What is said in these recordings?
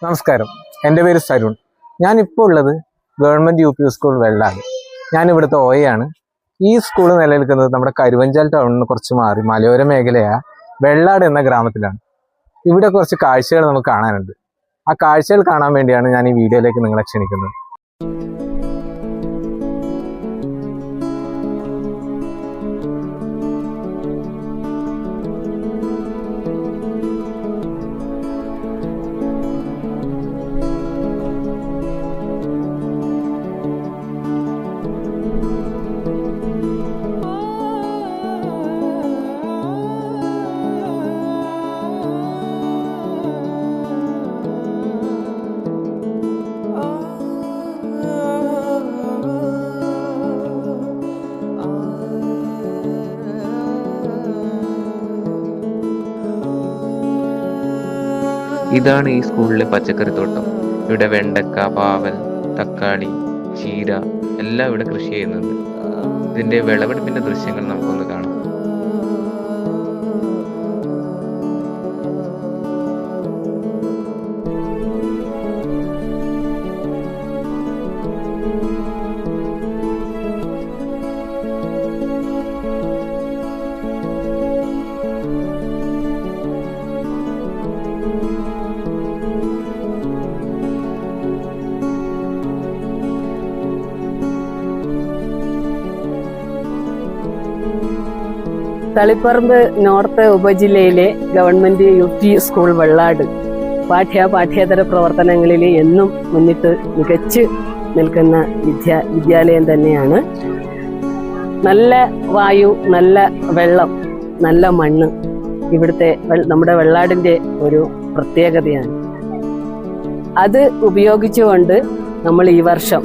നമസ്കാരം, എൻ്റെ പേര് സരുൺ. ഞാനിപ്പോൾ ഉള്ളത് ഗവൺമെൻറ് UP സ്കൂൾ വെള്ളാട്. ഞാനിവിടുത്തെ OA. ഈ സ്കൂൾ നിലനിൽക്കുന്നത് നമ്മുടെ കരുവഞ്ചാൽ ടൗണിന് കുറച്ച് മാറി മലയോര മേഖലയായ വെള്ളാട് എന്ന ഗ്രാമത്തിലാണ്. ഇവിടെ കുറച്ച് കാഴ്ചകൾ നമുക്ക് കാണാനുണ്ട്. ആ കാഴ്ചകൾ കാണാൻ വേണ്ടിയാണ് ഞാൻ ഈ വീഡിയോയിലേക്ക് നിങ്ങളെ ക്ഷണിക്കുന്നത്. ഇതാണ് ഈ സ്കൂളിലെ പച്ചക്കറിത്തോട്ടം. ഇവിടെ വെണ്ടക്ക, പാവൽ, തക്കാളി, ചീര എല്ലാം ഇവിടെ കൃഷി ചെയ്യുന്നുണ്ട്. ഇതിന്റെ വിളവെടുപ്പിന്റെ ദൃശ്യങ്ങൾ നമുക്കൊന്ന് കാണാം. തളിപ്പറമ്പ് നോർത്ത് ഉപജില്ലയിലെ ഗവൺമെന്റ് UP സ്കൂൾ വെള്ളാട് പാഠ്യേതര പ്രവർത്തനങ്ങളിൽ എന്നും മുന്നിട്ട് മികച്ചു നിൽക്കുന്ന വിദ്യാലയം തന്നെയാണ്. നല്ല വായു, നല്ല വെള്ളം, നല്ല മണ്ണ് ഇവിടുത്തെ നമ്മുടെ വെള്ളാടിൻ്റെ ഒരു പ്രത്യേകതയാണ്. അത് ഉപയോഗിച്ചുകൊണ്ട് നമ്മൾ ഈ വർഷം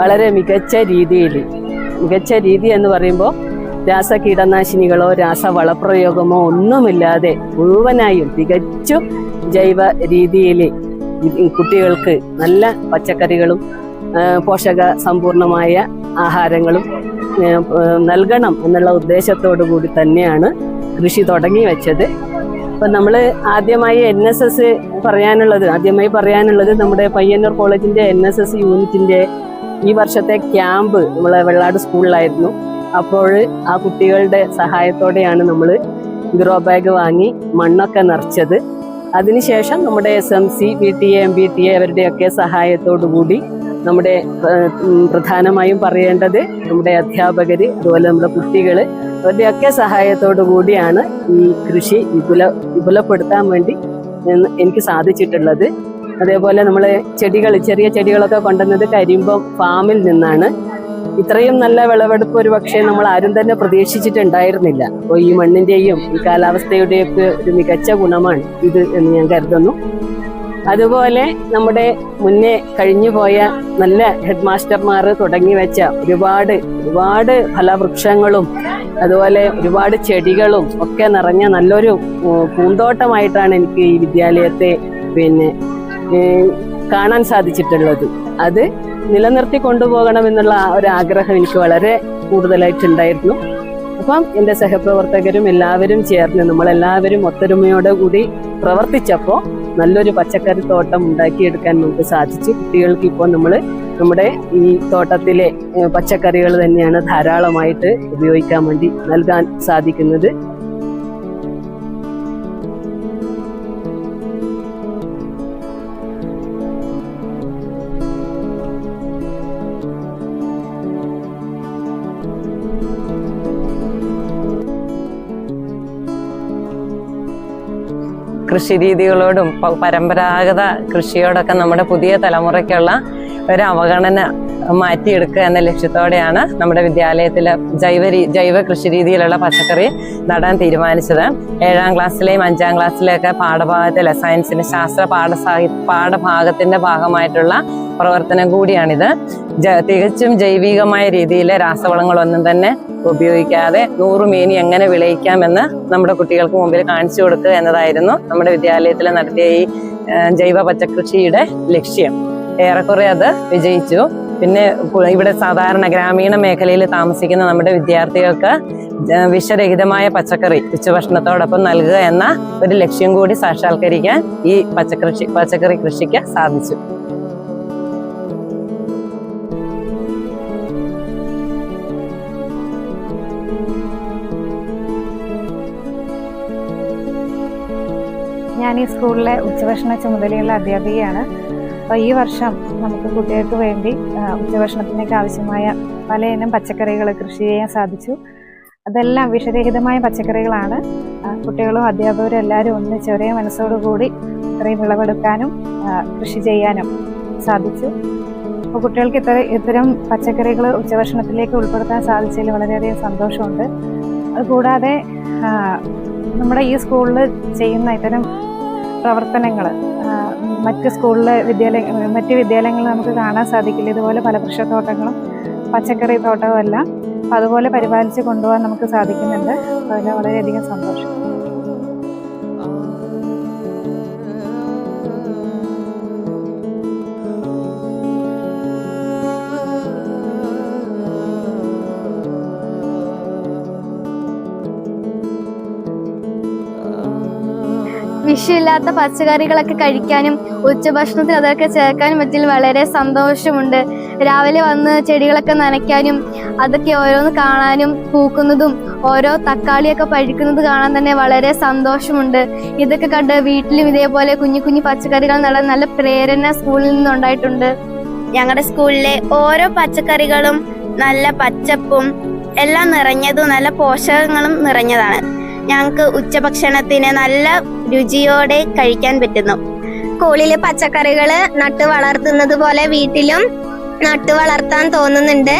വളരെ മികച്ച രീതി എന്ന് പറയുമ്പോൾ രാസ കീടനാശിനികളോ രാസവളപ്രയോഗമോ ഒന്നുമില്ലാതെ മുഴുവനായും തികച്ചും ജൈവ രീതിയിൽ കുട്ടികൾക്ക് നല്ല പച്ചക്കറികളും പോഷക സമ്പൂർണമായ ആഹാരങ്ങളും നൽകണം എന്നുള്ള ഉദ്ദേശത്തോടു കൂടി തന്നെയാണ് കൃഷി തുടങ്ങി വെച്ചത്. അപ്പം നമ്മൾ ആദ്യമായി പറയാനുള്ളത് നമ്മുടെ പയ്യന്നൂർ കോളേജിൻ്റെ NSS യൂണിറ്റിൻ്റെ ഈ വർഷത്തെ ക്യാമ്പ് നമ്മളെ വെള്ളാട് സ്കൂളിലായിരുന്നു. അപ്പോൾ ആ കുട്ടികളുടെ സഹായത്തോടെയാണ് നമ്മൾ ഗ്രോ ബാഗ് വാങ്ങി മണ്ണൊക്കെ നിറച്ചത്. അതിനുശേഷം നമ്മുടെ SMC, PTA, MBTA അവരുടെയൊക്കെ സഹായത്തോടു കൂടി നമ്മുടെ പ്രധാനമായും പറയേണ്ടത് നമ്മുടെ അധ്യാപകർ, അതുപോലെ നമ്മുടെ കുട്ടികൾ, അവരുടെയൊക്കെ സഹായത്തോടു കൂടിയാണ് ഈ കൃഷി വിപുലപ്പെടുത്താൻ വേണ്ടി എനിക്ക് സാധിച്ചിട്ടുള്ളത്. അതേപോലെ നമ്മൾ ചെറിയ ചെടികളൊക്കെ കൊണ്ടുവന്നത് കരിമ്പം ഫാമിൽ നിന്നാണ്. ഇത്രയും നല്ല വിളവെടുപ്പ് ഒരു പക്ഷേ നമ്മൾ ആരും തന്നെ പ്രതീക്ഷിച്ചിട്ടുണ്ടായിരുന്നില്ല. അപ്പോൾ ഈ മണ്ണിൻ്റെയും ഈ കാലാവസ്ഥയുടെയൊക്കെ ഒരു മികച്ച ഗുണമാണ് ഇത് എന്ന് ഞാൻ കരുതുന്നു. അതുപോലെ നമ്മുടെ മുന്നേ കഴിഞ്ഞു പോയ നല്ല ഹെഡ് മാസ്റ്റർമാർ തുടങ്ങി വെച്ച ഒരുപാട് ഫലവൃക്ഷങ്ങളും അതുപോലെ ഒരുപാട് ചെടികളും ഒക്കെ നിറഞ്ഞ നല്ലൊരു പൂന്തോട്ടമായിട്ടാണ് എനിക്ക് ഈ വിദ്യാലയത്തെ കാണാൻ സാധിച്ചിട്ടുള്ളത്. അത് നിലനിർത്തി കൊണ്ടുപോകണമെന്നുള്ള ഒരാഗ്രഹം എനിക്ക് വളരെ കൂടുതലായിട്ടുണ്ടായിരുന്നു. അപ്പം എൻ്റെ സഹപ്രവർത്തകരും എല്ലാവരും ചേർന്ന് നമ്മളെല്ലാവരും ഒത്തൊരുമയോടെ കൂടി പ്രവർത്തിച്ചപ്പോൾ നല്ലൊരു പച്ചക്കറി തോട്ടം ഉണ്ടാക്കിയെടുക്കാൻ നമുക്ക് സാധിച്ചു. കുട്ടികൾക്ക് ഇപ്പോൾ നമ്മുടെ ഈ തോട്ടത്തിലെ പച്ചക്കറികൾ തന്നെയാണ് ധാരാളമായിട്ട് ഉപയോഗിക്കാൻ വേണ്ടി നൽകാൻ സാധിക്കുന്നത്. കൃഷിരീതികളോടും പരമ്പരാഗത കൃഷിയോടൊക്കെ നമ്മുടെ പുതിയ തലമുറയ്ക്കുള്ള ഒരു അവഗണന മാറ്റിയെടുക്കുക എന്ന ലക്ഷ്യത്തോടെയാണ് നമ്മുടെ വിദ്യാലയത്തിൽ ജൈവ കൃഷിരീതിയിലുള്ള പച്ചക്കറി നടാൻ തീരുമാനിച്ചത്. 7ാം ക്ലാസ്സിലെയും 5ാം ക്ലാസ്സിലെയൊക്കെ പാഠഭാഗത്തിലെ സയൻസിന് ശാസ്ത്ര പാഠഭാഗത്തിന്റെ ഭാഗമായിട്ടുള്ള പ്രവർത്തനം കൂടിയാണിത്. തികച്ചും ജൈവികമായ രീതിയിൽ രാസവളങ്ങളൊന്നും തന്നെ ഉപയോഗിക്കാതെ 100 മേനി എങ്ങനെ വിളയിക്കാമെന്ന് നമ്മുടെ കുട്ടികൾക്ക് മുമ്പിൽ കാണിച്ചു കൊടുക്കുക എന്നതായിരുന്നു നമ്മുടെ വിദ്യാലയത്തിൽ നടത്തിയ ഈ ജൈവ പച്ചക്കൃഷിയുടെ ലക്ഷ്യം. ഏറെക്കുറെ അത് വിജയിച്ചു. പിന്നെ ഇവിടെ സാധാരണ ഗ്രാമീണ മേഖലയിൽ താമസിക്കുന്ന നമ്മുടെ വിദ്യാർത്ഥികൾക്ക് വിഷരഹിതമായ പച്ചക്കറി ഉച്ചഭക്ഷണത്തോടൊപ്പം നൽകുക എന്ന ഒരു ലക്ഷ്യം കൂടി സാക്ഷാത്കരിക്കാൻ ഈ പച്ചക്കറി കൃഷിക്ക് സാധിച്ചു. ഞാൻ ഈ സ്കൂളിലെ ഉച്ചഭക്ഷണ ചുമതലയുള്ള അധ്യാപികയാണ്. അപ്പോൾ ഈ വർഷം നമുക്ക് കുട്ടികൾക്ക് വേണ്ടി ഉച്ചഭക്ഷണത്തിനൊക്കെ ആവശ്യമായ പലയിനം പച്ചക്കറികൾ കൃഷി ചെയ്യാൻ സാധിച്ചു. അതെല്ലാം വിഷരഹിതമായ പച്ചക്കറികളാണ്. കുട്ടികളും അധ്യാപകരും എല്ലാവരും ഒന്നിച്ച് ഒരേ മനസ്സോടുകൂടി ഇത്രയും വിളവെടുക്കാനും കൃഷി ചെയ്യാനും സാധിച്ചു. അപ്പോൾ കുട്ടികൾക്ക് ഇത്തരം പച്ചക്കറികൾ ഉച്ചഭക്ഷണത്തിലേക്ക് ഉൾപ്പെടുത്താൻ സാധിച്ചതിൽ വളരെയധികം സന്തോഷമുണ്ട്. അതുകൂടാതെ നമ്മുടെ ഈ സ്കൂളിൽ ചെയ്യുന്ന ഇത്തരം പ്രവർത്തനങ്ങൾ മറ്റ് വിദ്യാലയങ്ങളിൽ നമുക്ക് കാണാൻ സാധിക്കില്ല. ഇതുപോലെ ഫലവൃക്ഷത്തോട്ടങ്ങളും പച്ചക്കറി തോട്ടവും എല്ലാം അതുപോലെ പരിപാലിച്ച് കൊണ്ടുപോകാൻ നമുക്ക് സാധിക്കുന്നുണ്ട്. അതിൽ വളരെയധികം സന്തോഷം. വിഷമില്ലാത്ത പച്ചക്കറികളൊക്കെ കഴിക്കാനും ഉച്ചഭക്ഷണത്തിൽ അതൊക്കെ ചേർക്കാനും പറ്റിയതിൽ വളരെ സന്തോഷമുണ്ട്. രാവിലെ വന്ന് ചെടികളൊക്കെ നനയ്ക്കാനും അതൊക്കെ ഓരോന്ന് കാണാനും പൂക്കുന്നതും ഓരോ തക്കാളിയൊക്കെ പഴുക്കുന്നത് കാണാൻ തന്നെ വളരെ സന്തോഷമുണ്ട്. ഇതൊക്കെ കണ്ട് വീട്ടിലും ഇതേപോലെ കുഞ്ഞു കുഞ്ഞു പച്ചക്കറികൾ നടാൻ നല്ല പ്രേരണ സ്കൂളിൽ നിന്നുണ്ടായിട്ടുണ്ട്. ഞങ്ങളുടെ സ്കൂളിലെ ഓരോ പച്ചക്കറികളും നല്ല പച്ചപ്പും എല്ലാം നിറഞ്ഞതും നല്ല പോഷകങ്ങളും നിറഞ്ഞതാണ്. ഞങ്ങൾക്ക് ഉച്ചഭക്ഷണത്തിന് നല്ല രുചിയോടെ കഴിക്കാൻ പറ്റുന്നു. സ്കൂളിലെ പച്ചക്കറികൾ നട്ടു വളർത്തുന്നത് പോലെ വീട്ടിലും നട്ടു വളർത്താൻ തോന്നുന്നുണ്ട്.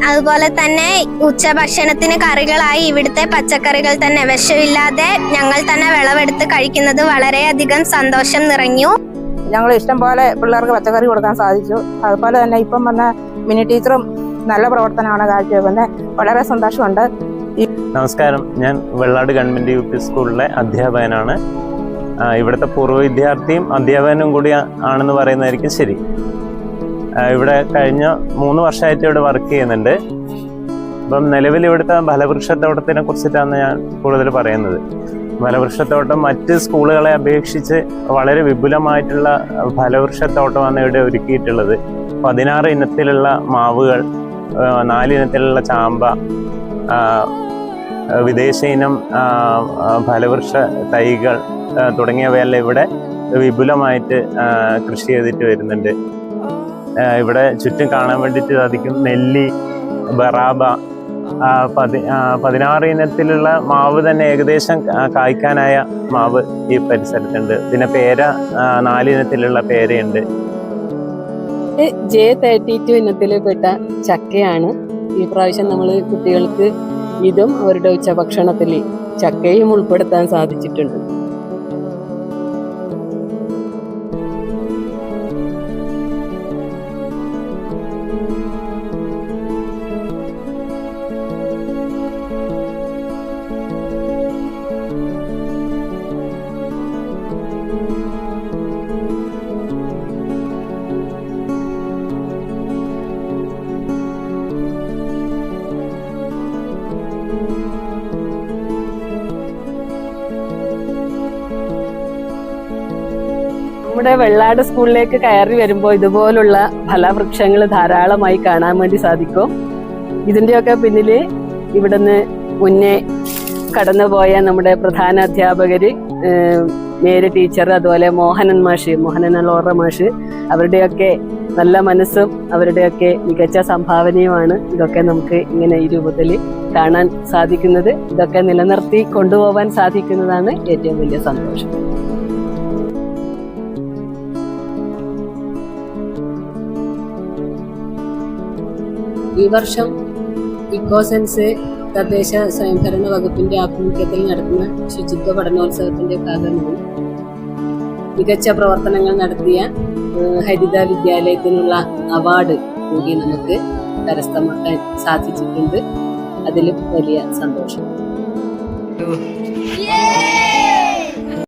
അതുപോലെ തന്നെ ഉച്ചഭക്ഷണത്തിന് കറികളായി ഇവിടുത്തെ പച്ചക്കറികൾ തന്നെ വിഷമില്ലാതെ ഞങ്ങൾ തന്നെ വിളവെടുത്ത് കഴിക്കുന്നത് വളരെയധികം സന്തോഷം നിറഞ്ഞു. ഞങ്ങൾ ഇഷ്ടം പോലെ പിള്ളേർക്ക് പച്ചക്കറി കൊടുക്കാൻ സാധിച്ചു. അതുപോലെ തന്നെ ഇപ്പം വന്ന മിനി ടീച്ചറും നല്ല പ്രവർത്തനമാണ് കാഴ്ചവെക്കുന്നത്. വളരെ സന്തോഷമുണ്ട്. നമസ്കാരം, ഞാൻ വെള്ളാട് ഗവൺമെൻറ് യു പി സ്കൂളിലെ അധ്യാപകനാണ്. ഇവിടുത്തെ പൂർവ്വ വിദ്യാർത്ഥിയും അധ്യാപകനും കൂടി ആണെന്ന് പറയുന്നതായിരിക്കും ശരി. ഇവിടെ കഴിഞ്ഞ 3 വർഷമായിട്ട് ഇവിടെ വർക്ക് ചെയ്യുന്നുണ്ട്. അപ്പം നിലവിൽ ഇവിടുത്തെ ഫലവൃക്ഷത്തോട്ടത്തിനെ കുറിച്ചിട്ടാണ് ഞാൻ കൂടുതൽ പറയുന്നത്. ഫലവൃക്ഷത്തോട്ടം മറ്റ് സ്കൂളുകളെ അപേക്ഷിച്ച് വളരെ വിപുലമായിട്ടുള്ള ഫലവൃക്ഷത്തോട്ടമാണ് ഇവിടെ ഒരുക്കിയിട്ടുള്ളത്. 16 ഇനത്തിലുള്ള മാവുകൾ, 4 ഇനത്തിലുള്ള ചാമ്പ, വിദേശ ഇനം ഫലവൃക്ഷ തൈകൾ തുടങ്ങിയവയെല്ലാം ഇവിടെ വിപുലമായിട്ട് കൃഷി ചെയ്തിട്ട് വരുന്നുണ്ട്. ഇവിടെ ചുറ്റും കാണാൻ വേണ്ടിയിട്ട് സാധിക്കും. നെല്ലി, ബറാബ, 16 ഇനത്തിലുള്ള മാവ് തന്നെ ഏകദേശം കായ്ക്കാനായ മാവ് ഈ പരിസരത്തുണ്ട്. പിന്നെ പേര, 4 ഇനത്തിലുള്ള പേരയുണ്ട്. J32 ഇനത്തിൽപ്പെട്ട ചക്കയാണ് ഈ പ്രാവശ്യം നമ്മൾ കുട്ടികൾക്ക് ഇതും അവരുടെ ഉച്ചഭക്ഷണത്തിൽ ചക്കയും ഉൾപ്പെടുത്താൻ സാധിച്ചിട്ടുണ്ട്. നമ്മുടെ വെള്ളാട് സ്കൂളിലേക്ക് കയറി വരുമ്പോൾ ഇതുപോലുള്ള ഫലവൃക്ഷങ്ങൾ ധാരാളമായി കാണാൻ വേണ്ടി സാധിക്കും. ഇതിൻ്റെയൊക്കെ പിന്നിൽ ഇവിടുന്ന് മുന്നേ കടന്നുപോയ നമ്മുടെ പ്രധാന അധ്യാപകര്, മേരി ടീച്ചർ, അതുപോലെ മോഹനൻ അലോറ മാഷ്, അവരുടെയൊക്കെ നല്ല മനസ്സും അവരുടെയൊക്കെ മികച്ച സംഭാവനയുമാണ് ഇതൊക്കെ നമുക്ക് ഇങ്ങനെ ഈ രൂപത്തിൽ കാണാൻ സാധിക്കുന്നത്. ഇതൊക്കെ നിലനിർത്തി കൊണ്ടുപോകാൻ സാധിക്കുന്നതാണ് ഏറ്റവും വലിയ സന്തോഷം. ഈ വർഷം ഇക്കോസെൻസ് തദ്ദേശ സ്വയംഭരണ വകുപ്പിന്റെ ആഭിമുഖ്യത്തിൽ നടത്തുന്ന ശുചിത്വ പഠനോത്സവത്തിന്റെ ഭാഗമായി മികച്ച പ്രവർത്തനങ്ങൾ നടത്തിയ ഹരിത വിദ്യാലയത്തിനുള്ള അവാർഡ് കൂടി നമുക്ക് കരസ്ഥമാക്കാൻ സാധിച്ചിട്ടുണ്ട്. അതിലും വലിയ സന്തോഷം.